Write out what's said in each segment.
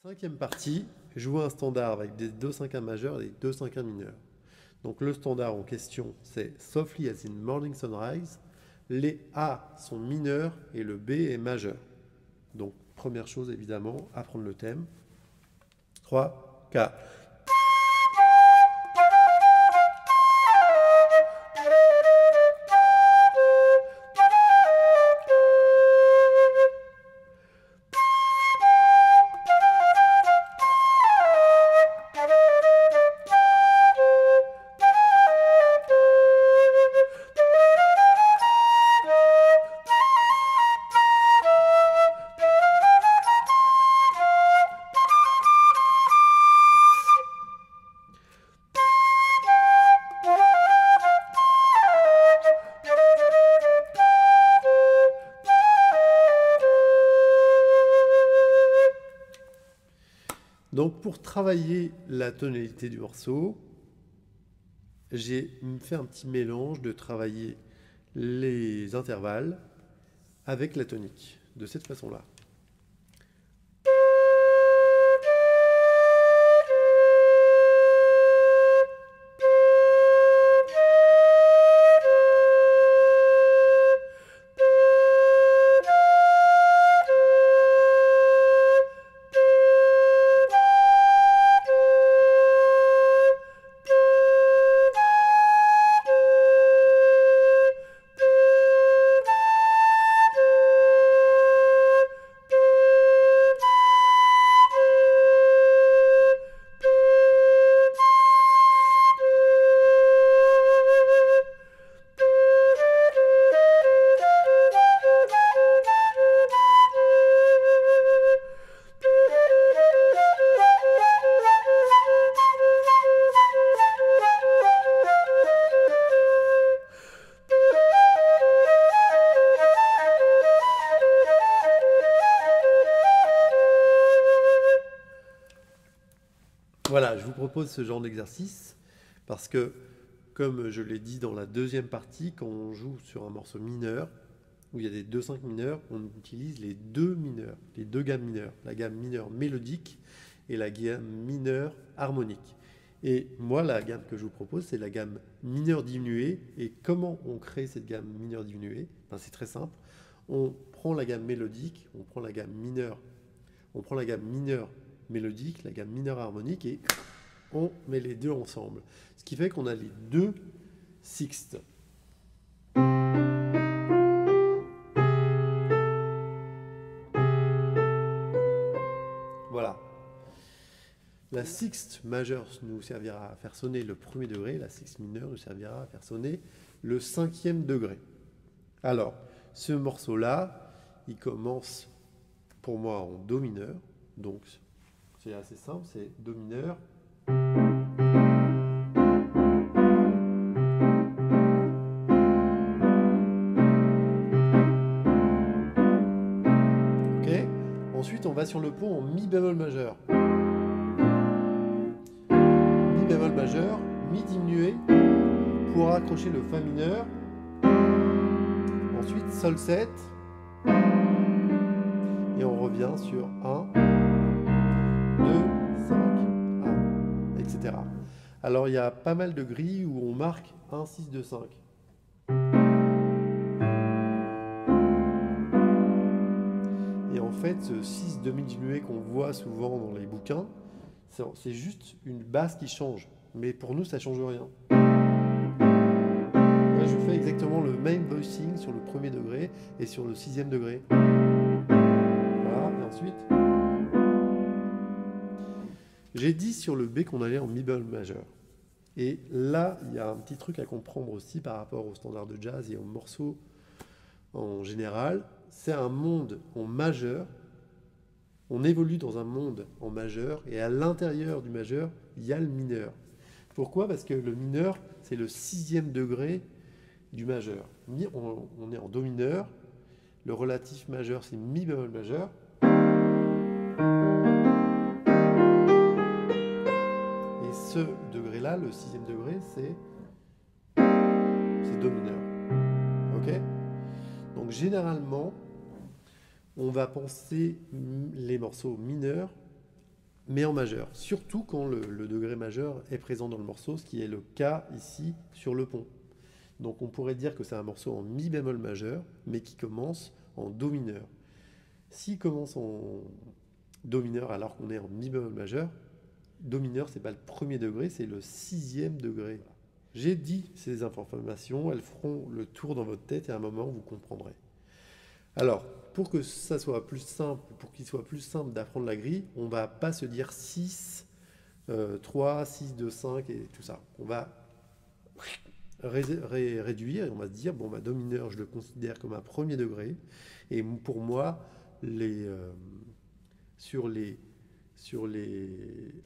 Cinquième partie, jouer un standard avec des 2/5 majeurs et des 2/5 mineurs. Donc le standard en question, c'est Softly as in Morning Sunrise. Les A sont mineurs et le B est majeur. Donc première chose évidemment, apprendre le thème. 3, 4. Donc pour travailler la tonalité du morceau, j'ai fait un petit mélange de travailler les intervalles avec la tonique, de cette façon-là. Voilà, je vous propose ce genre d'exercice parce que, comme je l'ai dit dans la deuxième partie, quand on joue sur un morceau mineur, où il y a des 2/5 mineurs, on utilise les deux mineurs, les deux gammes mineures, la gamme mineure mélodique et la gamme mineure harmonique. Et moi, la gamme que je vous propose, c'est la gamme mineure diminuée. Et comment on crée cette gamme mineure diminuée? Ben, c'est très simple. On prend la gamme mélodique, on prend la gamme mineure mélodique, la gamme mineure harmonique, et on met les deux ensemble. Ce qui fait qu'on a les deux sixtes. Voilà. La sixte majeure nous servira à faire sonner le premier degré, la sixte mineure nous servira à faire sonner le cinquième degré. Alors, ce morceau-là, il commence pour moi en Do mineur, donc c'est assez simple, c'est Do mineur. Ok. Ensuite, on va sur le pont en Mi bémol majeur. Mi bémol majeur, Mi diminué pour accrocher le Fa mineur. Ensuite, Sol 7. Et on revient sur 1, 2, 5, 1, etc. Alors il y a pas mal de grilles où on marque 1, 6, 2, 5. Et en fait, ce 6 demi-diminué qu'on voit souvent dans les bouquins, c'est juste une basse qui change. Mais pour nous, ça ne change rien. Là, je fais exactement le même voicing sur le premier degré et sur le sixième degré. Voilà, et ensuite... J'ai dit sur le B qu'on allait en Mi bémol majeur. Et là, il y a un petit truc à comprendre aussi par rapport au standard de jazz et aux morceaux en général. C'est un monde en majeur. On évolue dans un monde en majeur et à l'intérieur du majeur, il y a le mineur. Pourquoi? Parce que le mineur, c'est le sixième degré du majeur. On est en Do mineur. Le relatif majeur, c'est Mi bémol majeur. Et ce degré-là, le sixième degré, c'est Do mineur. Ok? Donc généralement, on va penser les morceaux mineurs mais en majeur. Surtout quand le degré majeur est présent dans le morceau, ce qui est le cas ici sur le pont. Donc on pourrait dire que c'est un morceau en mi bémol majeur, mais qui commence en do mineur. S'il commence en do mineur alors qu'on est en mi bémol majeur, do mineur c'est pas le premier degré, c'est le 6e degré. J'ai dit ces informations, elles feront le tour dans votre tête et à un moment vous comprendrez. Alors, pour que ça soit plus simple, pour qu'il soit plus simple d'apprendre la grille, on va pas se dire 6, 3, 6, 2, 5 et tout ça. On va réduire et on va se dire, bon, do mineur, je le considère comme un premier degré. Et pour moi, sur les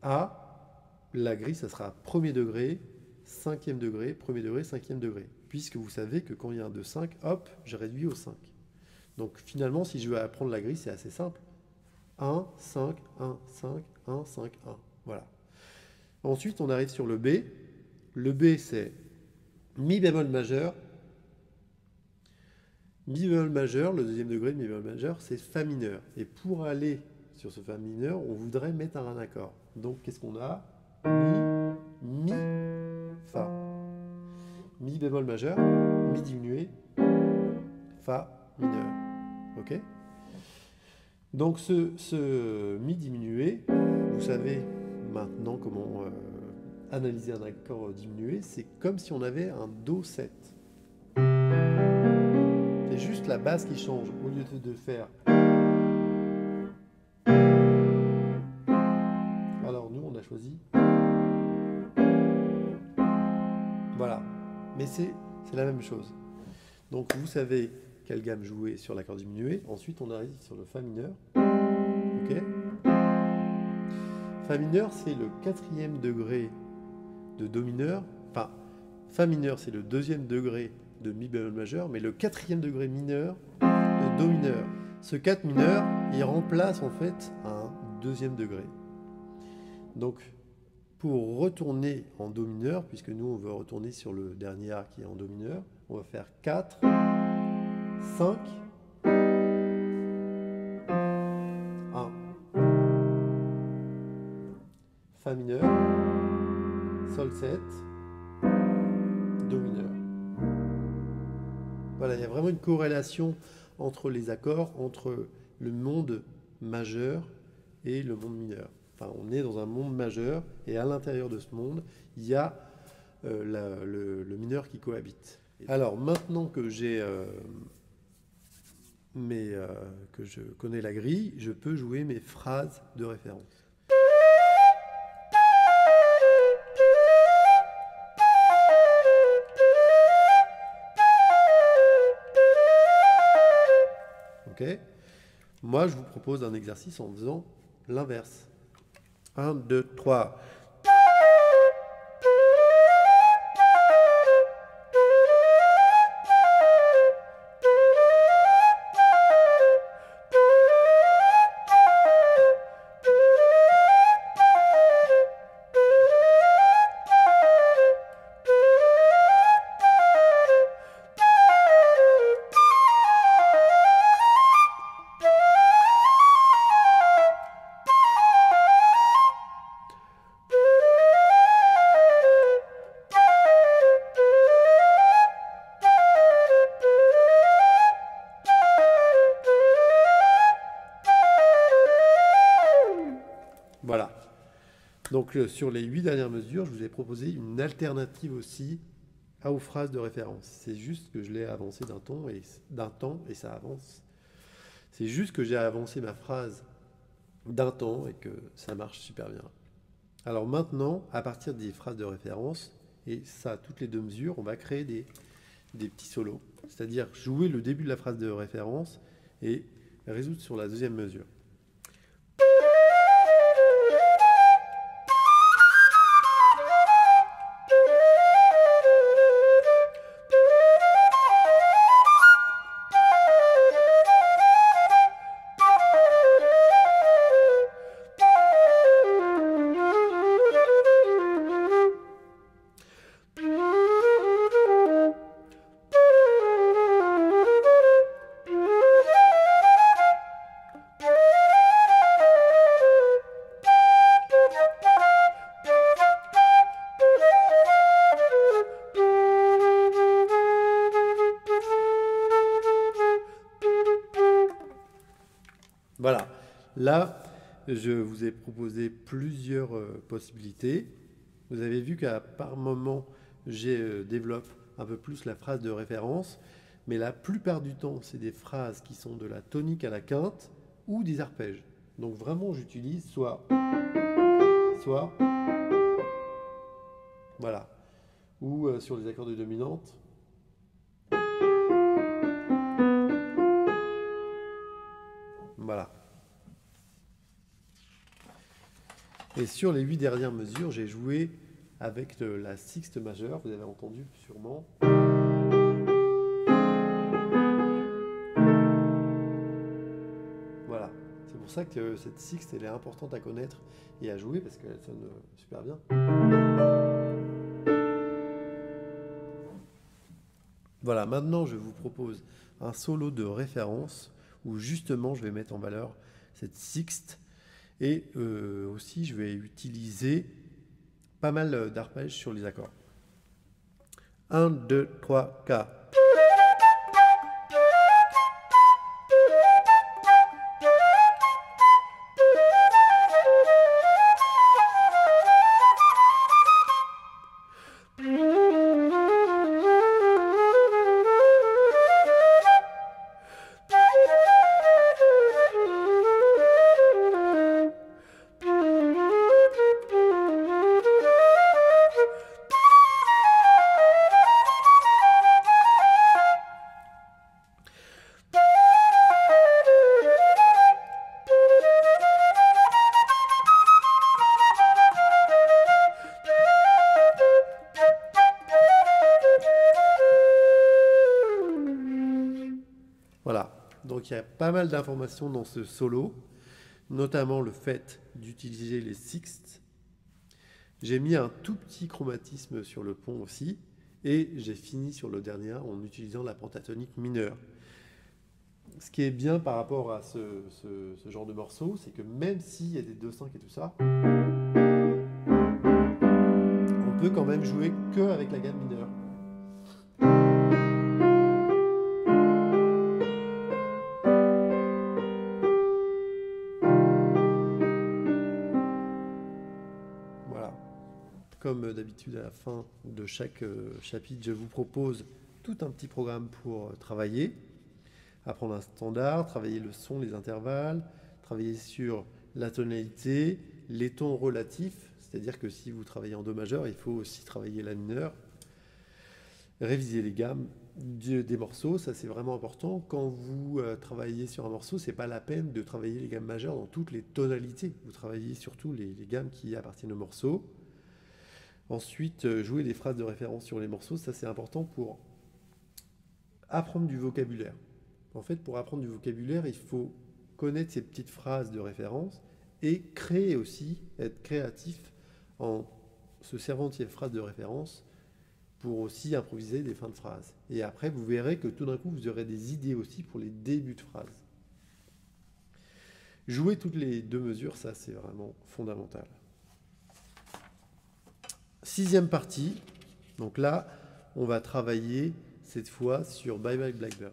A, la grille, ça sera premier degré, 5e degré, premier degré, 5e degré. Puisque vous savez que quand il y a un 2, 5, hop, je réduis au 5. Donc finalement, si je veux apprendre la grille, c'est assez simple. 1, 5, 1, 5, 1, 5, 1. Voilà. Ensuite, on arrive sur le B. Le B, c'est mi bémol majeur. Mi bémol majeur, le deuxième degré de mi bémol majeur, c'est fa mineur. Et pour aller sur ce fa mineur, on voudrait mettre un accord. Donc, qu'est-ce qu'on a? Mi, fa. Mi bémol majeur, mi diminué, fa mineur. Ok? Donc, ce mi diminué, vous savez maintenant comment analyser un accord diminué, c'est comme si on avait un do 7. C'est juste la base qui change. Au lieu de faire... Alors nous, on a choisi... Voilà. Mais c'est la même chose. Donc vous savez quelle gamme jouer sur l'accord diminué. Ensuite, on arrive sur le fa mineur. Ok? Fa mineur, c'est le 4e degré de do mineur. Enfin, fa mineur, c'est le 2e degré de mi bémol majeur, mais le 4e degré mineur de do mineur. Ce 4 mineur, il remplace en fait un 2e degré. Donc, pour retourner en do mineur, puisque nous on veut retourner sur le dernier A qui est en do mineur, on va faire 4, 5, 1. Fa mineur, sol 7, do mineur. Voilà, il y a vraiment une corrélation entre les accords, entre le monde majeur et le monde mineur. Enfin, on est dans un monde majeur et à l'intérieur de ce monde, il y a le mineur qui cohabite. Alors, maintenant que que je connais la grille, je peux jouer mes phrases de référence. Ok? Moi, je vous propose un exercice en faisant l'inverse. 1, 2, 3. Voilà. Donc sur les 8 dernières mesures, je vous ai proposé une alternative aussi aux phrases de référence. C'est juste que je l'ai avancé d'un temps et ça avance. C'est juste que j'ai avancé ma phrase d'un temps et que ça marche super bien. Alors maintenant, à partir des phrases de référence, et ça toutes les 2 mesures, on va créer des petits solos. C'est-à-dire jouer le début de la phrase de référence et résoudre sur la deuxième mesure. Voilà. Là, je vous ai proposé plusieurs possibilités. Vous avez vu qu'à par moment, j'ai développe un peu plus la phrase de référence, mais la plupart du temps, c'est des phrases qui sont de la tonique à la quinte ou des arpèges. Donc vraiment, j'utilise soit, voilà, ou sur les accords de dominante. Voilà. Et sur les 8 dernières mesures, j'ai joué avec la sixte majeure, vous avez entendu sûrement. Voilà. C'est pour ça que cette sixte, elle est importante à connaître et à jouer parce qu'elle sonne super bien. Voilà, maintenant je vous propose un solo de référence où justement je vais mettre en valeur cette sixte et aussi je vais utiliser pas mal d'arpèges sur les accords. 1, 2, 3, 4. Voilà, donc il y a pas mal d'informations dans ce solo, notamment le fait d'utiliser les sixtes. J'ai mis un tout petit chromatisme sur le pont aussi, et j'ai fini sur le dernier en utilisant la pentatonique mineure. Ce qui est bien par rapport à ce genre de morceau, c'est que même s'il y a des 2/5 et tout ça, on peut quand même jouer que avec la gamme mineure. Voilà. Comme d'habitude à la fin de chaque chapitre, je vous propose tout un petit programme pour travailler, apprendre un standard, travailler le son, les intervalles, travailler sur la tonalité, les tons relatifs, c'est-à-dire que si vous travaillez en do majeur, il faut aussi travailler la mineure, réviser les gammes des morceaux, ça c'est vraiment important. Quand vous travaillez sur un morceau, c'est pas la peine de travailler les gammes majeures dans toutes les tonalités. Vous travaillez surtout les gammes qui appartiennent au morceau. Ensuite, jouer des phrases de référence sur les morceaux, ça c'est important pour apprendre du vocabulaire. En fait, pour apprendre du vocabulaire, il faut connaître ces petites phrases de référence et créer aussi, être créatif en se servant de ces phrases de référence pour aussi improviser des fins de phrases. Et après, vous verrez que tout d'un coup, vous aurez des idées aussi pour les débuts de phrases. Jouer toutes les deux mesures, ça c'est vraiment fondamental. 6e partie, donc là, on va travailler cette fois sur Bye Bye Blackbird.